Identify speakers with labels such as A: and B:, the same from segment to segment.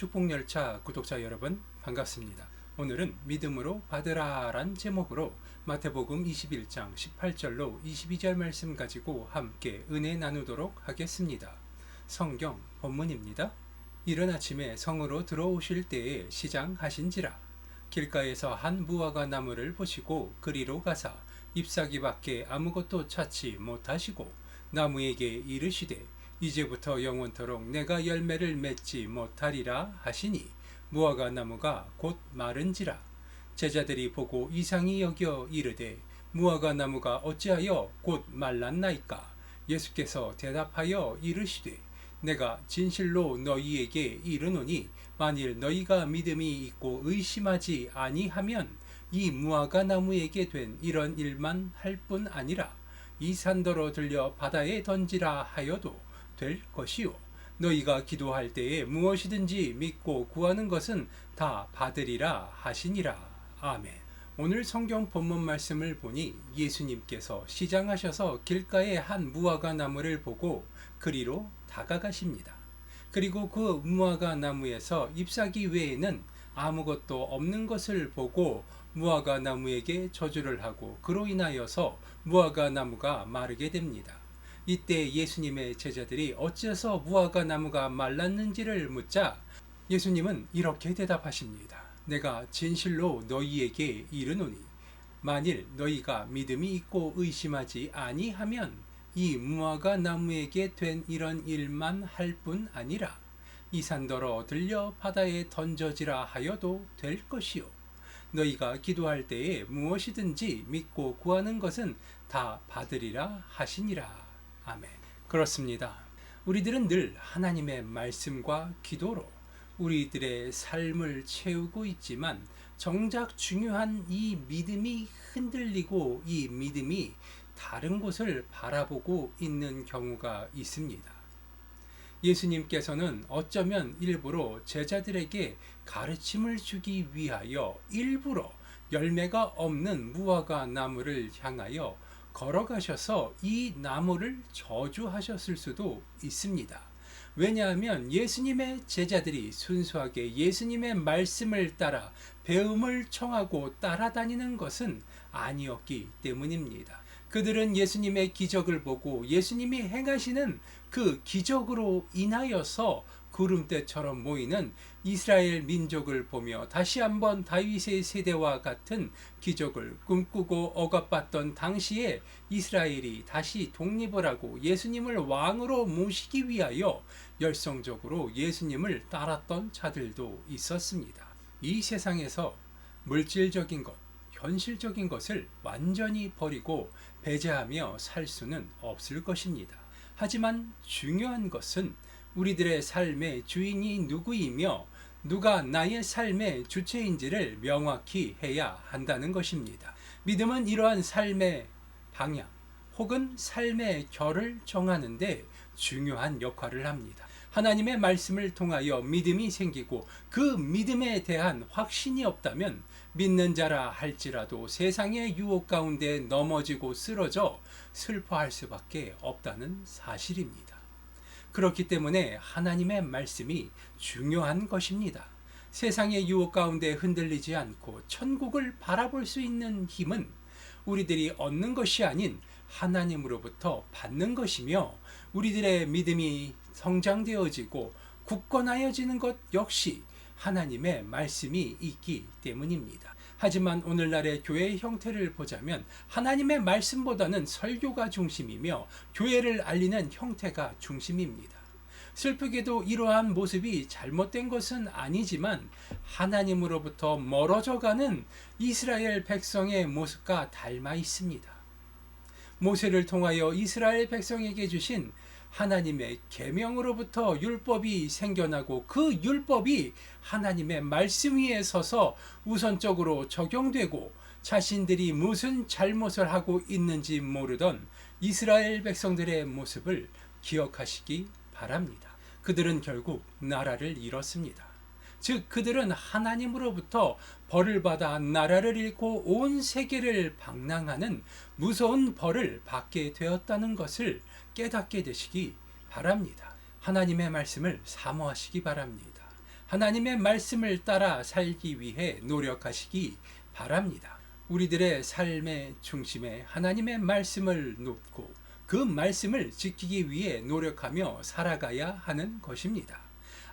A: 축복열차 구독자 여러분 반갑습니다. 오늘은 믿음으로 받으라란 제목으로 마태복음 21장 18절로 22절 말씀 가지고 함께 은혜 나누도록 하겠습니다. 성경 본문입니다. 이른 아침에 성으로 들어오실 때에 시장하신지라 길가에서 한 무화과 나무를 보시고 그리로 가사 잎사귀 밖에 아무것도 찾지 못하시고 나무에게 이르시되 이제부터 영원토록 내가 열매를 맺지 못하리라 하시니 무화과 나무가 곧 마른지라. 제자들이 보고 이상히 여겨 이르되 무화과 나무가 어찌하여 곧 말랐나이까. 예수께서 대답하여 이르시되 내가 진실로 너희에게 이르노니 만일 너희가 믿음이 있고 의심하지 아니하면 이 무화과 나무에게 된 이런 일만 할 뿐 아니라 이 산더러 들려 바다에 던지라 하여도 될 것이요 너희가 기도할 때에 무엇이든지 믿고 구하는 것은 다 받으리라 하시니라. 아멘. 오늘 성경 본문 말씀을 보니 예수님께서 시장하셔서 길가에 한 무화과 나무를 보고 그리로 다가가십니다. 그리고 그 무화과 나무에서 잎사귀 외에는 아무것도 없는 것을 보고 무화과 나무에게 저주를 하고 그로 인하여서 무화과 나무가 마르게 됩니다. 이때 예수님의 제자들이 어째서 무화과 나무가 말랐는지를 묻자 예수님은 이렇게 대답하십니다. 내가 진실로 너희에게 이르노니 만일 너희가 믿음이 있고 의심하지 아니하면 이 무화과 나무에게 된 이런 일만 할 뿐 아니라 이 산더러 들려 바다에 던져지라 하여도 될 것이요 너희가 기도할 때에 무엇이든지 믿고 구하는 것은 다 받으리라 하시니라. 아멘. 그렇습니다. 우리들은 늘 하나님의 말씀과 기도로 우리들의 삶을 채우고 있지만 정작 중요한 이 믿음이 흔들리고 이 믿음이 다른 곳을 바라보고 있는 경우가 있습니다. 예수님께서는 어쩌면 일부러 제자들에게 가르침을 주기 위하여 일부러 열매가 없는 무화과 나무를 향하여 걸어가셔서 이 나무를 저주하셨을 수도 있습니다. 왜냐하면 예수님의 제자들이 순수하게 예수님의 말씀을 따라 배움을 청하고 따라다니는 것은 아니었기 때문입니다. 그들은 예수님의 기적을 보고 예수님이 행하시는 그 기적으로 인하여서 구름대처럼 모이는 이스라엘 민족을 보며 다시 한번 다윗의 세대와 같은 기적을 꿈꾸고 억압받던 당시에 이스라엘이 다시 독립을 하고 예수님을 왕으로 모시기 위하여 열성적으로 예수님을 따랐던 자들도 있었습니다. 이 세상에서 물질적인 것, 현실적인 것을 완전히 버리고 배제하며 살 수는 없을 것입니다. 하지만 중요한 것은 우리들의 삶의 주인이 누구이며 누가 나의 삶의 주체인지를 명확히 해야 한다는 것입니다. 믿음은 이러한 삶의 방향 혹은 삶의 결을 정하는데 중요한 역할을 합니다. 하나님의 말씀을 통하여 믿음이 생기고 그 믿음에 대한 확신이 없다면 믿는 자라 할지라도 세상의 유혹 가운데 넘어지고 쓰러져 슬퍼할 수밖에 없다는 사실입니다. 그렇기 때문에 하나님의 말씀이 중요한 것입니다. 세상의 유혹 가운데 흔들리지 않고 천국을 바라볼 수 있는 힘은 우리들이 얻는 것이 아닌 하나님으로부터 받는 것이며 우리들의 믿음이 성장되어지고 굳건하여지는 것 역시 하나님의 말씀이 있기 때문입니다. 하지만 오늘날의 교회의 형태를 보자면 하나님의 말씀보다는 설교가 중심이며 교회를 알리는 형태가 중심입니다. 슬프게도 이러한 모습이 잘못된 것은 아니지만 하나님으로부터 멀어져가는 이스라엘 백성의 모습과 닮아 있습니다. 모세를 통하여 이스라엘 백성에게 주신 하나님의 계명으로부터 율법이 생겨나고 그 율법이 하나님의 말씀 위에 서서 우선적으로 적용되고 자신들이 무슨 잘못을 하고 있는지 모르던 이스라엘 백성들의 모습을 기억하시기 바랍니다. 그들은 결국 나라를 잃었습니다. 즉 그들은 하나님으로부터 벌을 받아 나라를 잃고 온 세계를 방랑하는 무서운 벌을 받게 되었다는 것을 깨닫게 되시기 바랍니다. 하나님의 말씀을 사모하시기 바랍니다. 하나님의 말씀을 따라 살기 위해 노력하시기 바랍니다. 우리들의 삶의 중심에 하나님의 말씀을 놓고 그 말씀을 지키기 위해 노력하며 살아가야 하는 것입니다.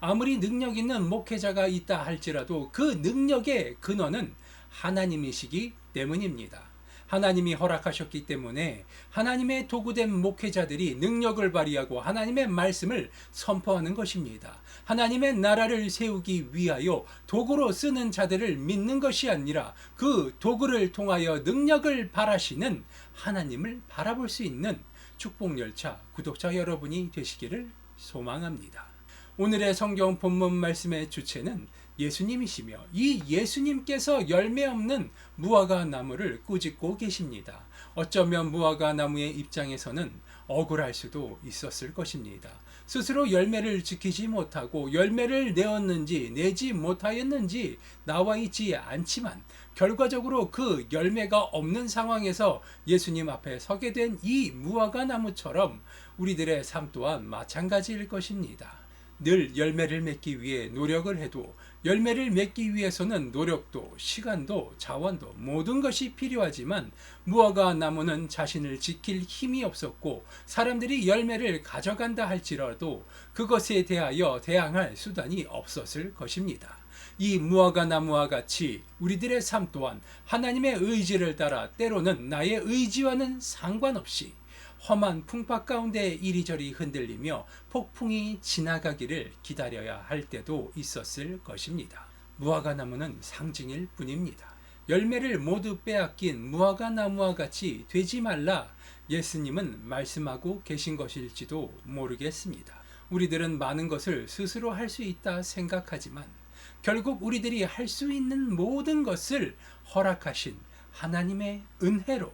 A: 아무리 능력 있는 목회자가 있다 할지라도 그 능력의 근원은 하나님이시기 때문입니다. 하나님이 허락하셨기 때문에 하나님의 도구된 목회자들이 능력을 발휘하고 하나님의 말씀을 선포하는 것입니다. 하나님의 나라를 세우기 위하여 도구로 쓰는 자들을 믿는 것이 아니라 그 도구를 통하여 능력을 발하시는 하나님을 바라볼 수 있는 축복열차 구독자 여러분이 되시기를 소망합니다. 오늘의 성경 본문 말씀의 주체는 예수님이시며 이 예수님께서 열매 없는 무화과 나무를 꾸짖고 계십니다. 어쩌면 무화과 나무의 입장에서는 억울할 수도 있었을 것입니다. 스스로 열매를 지키지 못하고 열매를 내었는지 내지 못하였는지 나와 있지 않지만 결과적으로 그 열매가 없는 상황에서 예수님 앞에 서게 된 이 무화과 나무처럼 우리들의 삶 또한 마찬가지일 것입니다. 늘 열매를 맺기 위해 노력을 해도 열매를 맺기 위해서는 노력도 시간도 자원도 모든 것이 필요하지만 무화과 나무는 자신을 지킬 힘이 없었고 사람들이 열매를 가져간다 할지라도 그것에 대하여 대항할 수단이 없었을 것입니다. 이 무화과 나무와 같이 우리들의 삶 또한 하나님의 의지를 따라 때로는 나의 의지와는 상관없이 험한 풍파 가운데 이리저리 흔들리며 폭풍이 지나가기를 기다려야 할 때도 있었을 것입니다. 무화과 나무는 상징일 뿐입니다. 열매를 모두 빼앗긴 무화과 나무와 같이 되지 말라 예수님은 말씀하고 계신 것일지도 모르겠습니다. 우리들은 많은 것을 스스로 할 수 있다 생각하지만 결국 우리들이 할 수 있는 모든 것을 허락하신 하나님의 은혜로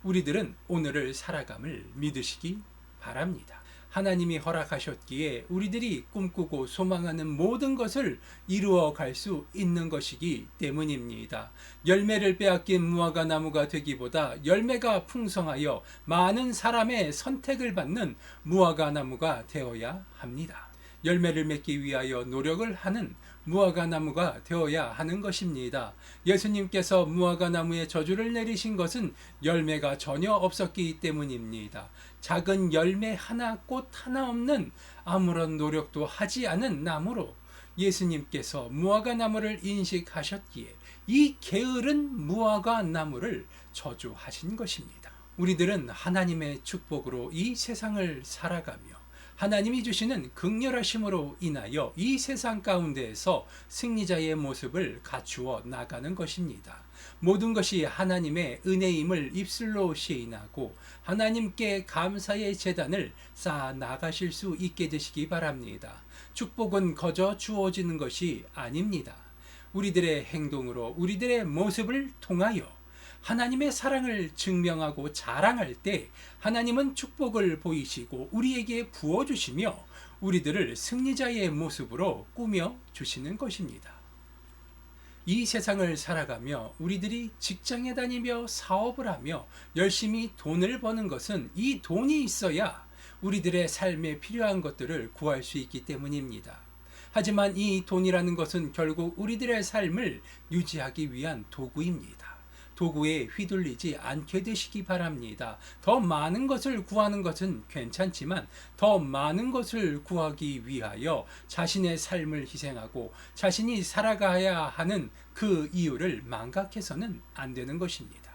A: 우리들은 오늘을 살아감을 믿으시기 바랍니다. 하나님이 허락하셨기에 우리들이 꿈꾸고 소망하는 모든 것을 이루어 갈 수 있는 것이기 때문입니다. 열매를 빼앗긴 무화과 나무가 되기보다 열매가 풍성하여 많은 사람의 선택을 받는 무화과 나무가 되어야 합니다. 열매를 맺기 위하여 노력을 하는 무화과 나무가 되어야 하는 것입니다. 예수님께서 무화과 나무에 저주를 내리신 것은 열매가 전혀 없었기 때문입니다. 작은 열매 하나, 꽃 하나 없는 아무런 노력도 하지 않은 나무로 예수님께서 무화과 나무를 인식하셨기에 이 게으른 무화과 나무를 저주하신 것입니다. 우리들은 하나님의 축복으로 이 세상을 살아가며 하나님이 주시는 긍휼하심으로 인하여 이 세상 가운데에서 승리자의 모습을 갖추어 나가는 것입니다. 모든 것이 하나님의 은혜임을 입술로 시인하고 하나님께 감사의 제단을 쌓아 나가실 수 있게 되시기 바랍니다. 축복은 거저 주어지는 것이 아닙니다. 우리들의 행동으로 우리들의 모습을 통하여 하나님의 사랑을 증명하고 자랑할 때 하나님은 축복을 보이시고 우리에게 부어주시며 우리들을 승리자의 모습으로 꾸며 주시는 것입니다. 이 세상을 살아가며 우리들이 직장에 다니며 사업을 하며 열심히 돈을 버는 것은 이 돈이 있어야 우리들의 삶에 필요한 것들을 구할 수 있기 때문입니다. 하지만 이 돈이라는 것은 결국 우리들의 삶을 유지하기 위한 도구입니다. 도구에 휘둘리지 않게 되시기 바랍니다. 더 많은 것을 구하는 것은 괜찮지만 더 많은 것을 구하기 위하여 자신의 삶을 희생하고 자신이 살아가야 하는 그 이유를 망각해서는 안 되는 것입니다.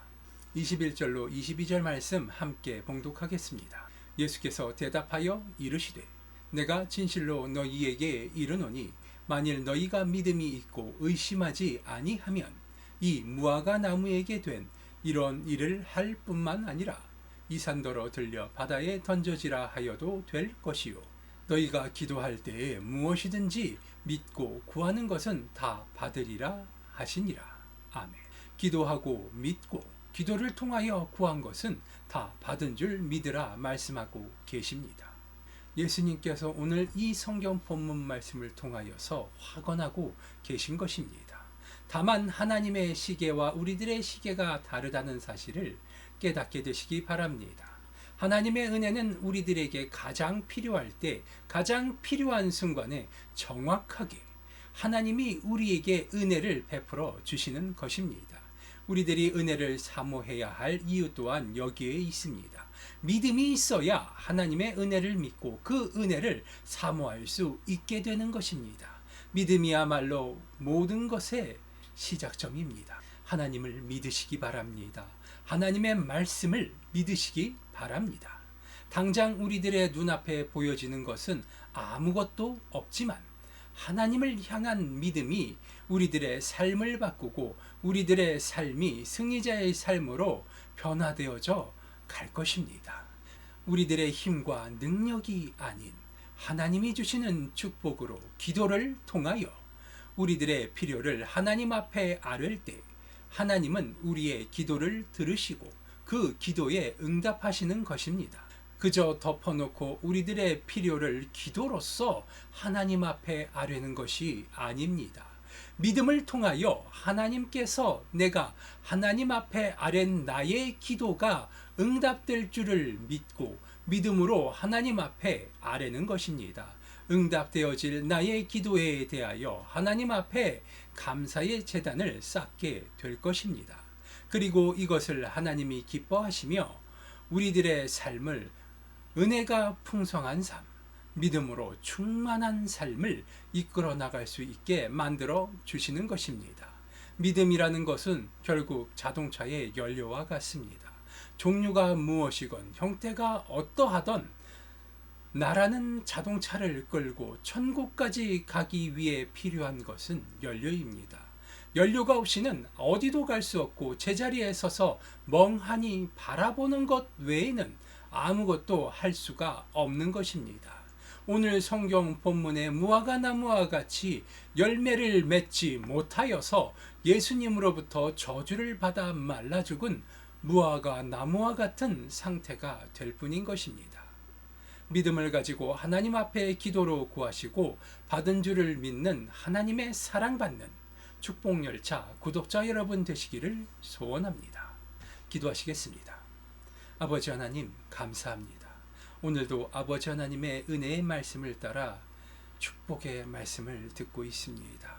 A: 21절로 22절 말씀 함께 봉독하겠습니다. 예수께서 대답하여 이르시되 내가 진실로 너희에게 이르노니 만일 너희가 믿음이 있고 의심하지 아니하면 이 무화과 나무에게 된 이런 일을 할 뿐만 아니라 이 산더러 들려 바다에 던져지라 하여도 될 것이요 너희가 기도할 때에 무엇이든지 믿고 구하는 것은 다 받으리라 하시니라. 아멘. 기도하고 믿고 기도를 통하여 구한 것은 다 받은 줄 믿으라 말씀하고 계십니다. 예수님께서 오늘 이 성경 본문 말씀을 통하여서 확언하고 계신 것입니다. 다만 하나님의 시계와 우리들의 시계가 다르다는 사실을 깨닫게 되시기 바랍니다. 하나님의 은혜는 우리들에게 가장 필요할 때 가장 필요한 순간에 정확하게 하나님이 우리에게 은혜를 베풀어 주시는 것입니다. 우리들이 은혜를 사모해야 할 이유 또한 여기에 있습니다. 믿음이 있어야 하나님의 은혜를 믿고 그 은혜를 사모할 수 있게 되는 것입니다. 믿음이야말로 모든 것의 시작점입니다. 하나님을 믿으시기 바랍니다. 하나님의 말씀을 믿으시기 바랍니다. 당장 우리들의 눈앞에 보여지는 것은 아무것도 없지만 하나님을 향한 믿음이 우리들의 삶을 바꾸고 우리들의 삶이 승리자의 삶으로 변화되어져 갈 것입니다. 우리들의 힘과 능력이 아닌 하나님이 주시는 축복으로 기도를 통하여 우리들의 필요를 하나님 앞에 아뢰 때 하나님은 우리의 기도를 들으시고 그 기도에 응답하시는 것입니다. 그저 덮어놓고 우리들의 필요를 기도로서 하나님 앞에 아뢰는 것이 아닙니다. 믿음을 통하여 하나님께서 내가 하나님 앞에 아랜 나의 기도가 응답될 줄을 믿고 믿음으로 하나님 앞에 아뢰는 것입니다. 응답되어질 나의 기도에 대하여 하나님 앞에 감사의 제단을 쌓게 될 것입니다. 그리고 이것을 하나님이 기뻐하시며 우리들의 삶을 은혜가 풍성한 삶, 믿음으로 충만한 삶을 이끌어 나갈 수 있게 만들어 주시는 것입니다. 믿음이라는 것은 결국 자동차의 연료와 같습니다. 종류가 무엇이건 형태가 어떠하던 나라는 자동차를 끌고 천국까지 가기 위해 필요한 것은 연료입니다. 연료가 없이는 어디도 갈 수 없고 제자리에 서서 멍하니 바라보는 것 외에는 아무것도 할 수가 없는 것입니다. 오늘 성경 본문의 무화과 나무와 같이 열매를 맺지 못하여서 예수님으로부터 저주를 받아 말라 죽은 무화과 나무와 같은 상태가 될 뿐인 것입니다. 믿음을 가지고 하나님 앞에 기도로 구하시고 받은 줄을 믿는 하나님의 사랑받는 축복열차 구독자 여러분 되시기를 소원합니다. 기도하시겠습니다. 아버지 하나님 감사합니다. 오늘도 아버지 하나님의 은혜의 말씀을 따라 축복의 말씀을 듣고 있습니다.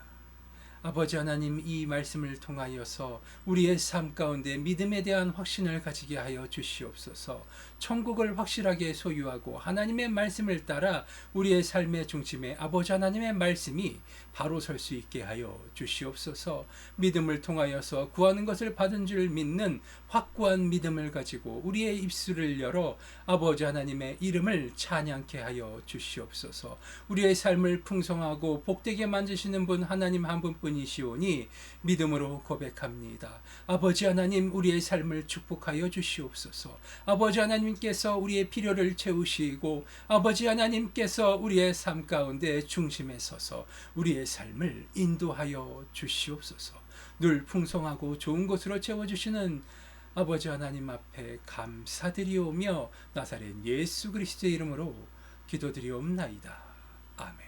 A: 아버지 하나님 이 말씀을 통하여서 우리의 삶 가운데 믿음에 대한 확신을 가지게 하여 주시옵소서. 천국을 확실하게 소유하고 하나님의 말씀을 따라 우리의 삶의 중심에 아버지 하나님의 말씀이 바로 설 수 있게 하여 주시옵소서. 믿음을 통하여서 구하는 것을 받은 줄 믿는 확고한 믿음을 가지고 우리의 입술을 열어 아버지 하나님의 이름을 찬양케 하여 주시옵소서. 우리의 삶을 풍성하고 복되게 만드시는 분 하나님 한 분뿐이시오니 믿음으로 고백합니다. 아버지 하나님 우리의 삶을 축복하여 주시옵소서. 아버지 하나님께서 우리의 필요를 채우시고 아버지 하나님께서 우리의 삶 가운데 중심에 서서 우리의 삶을 인도하여 주시옵소서. 늘 풍성하고 좋은 것으로 채워주시는 아버지 하나님 앞에 감사드리오며 나사렛 예수 그리스도의 이름으로 기도드리옵나이다. 아멘.